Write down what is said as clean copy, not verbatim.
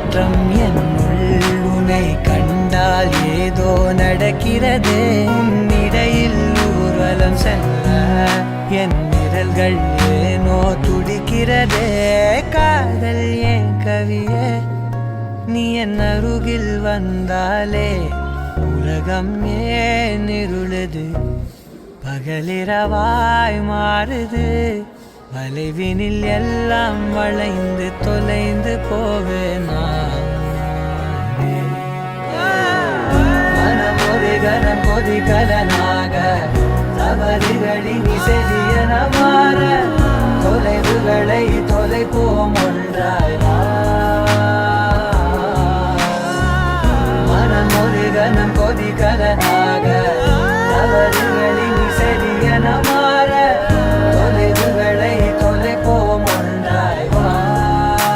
மாற்றம் என்னுள் உன்னை கண்டால் ஏதோ நடக்கிறதே இடையில் ஊர்வலம் செல்ல என் விரல்கள் ஏனோ துடிக்கிறதே காதல் ஏன் கவியே நீ என் அருகில் வந்தாலே உலகம் ஏன் இருளுது பகலிரவாய் மாறுது வளைவினில் எல்லாம் வளைந்து தொலைந்து போவேனா மனம் ஒரு கனம் கொதிகலனாக தவறுகளின் செடியன மாற தொலைவுகளை தொலைப்போம் ஒன்றாய்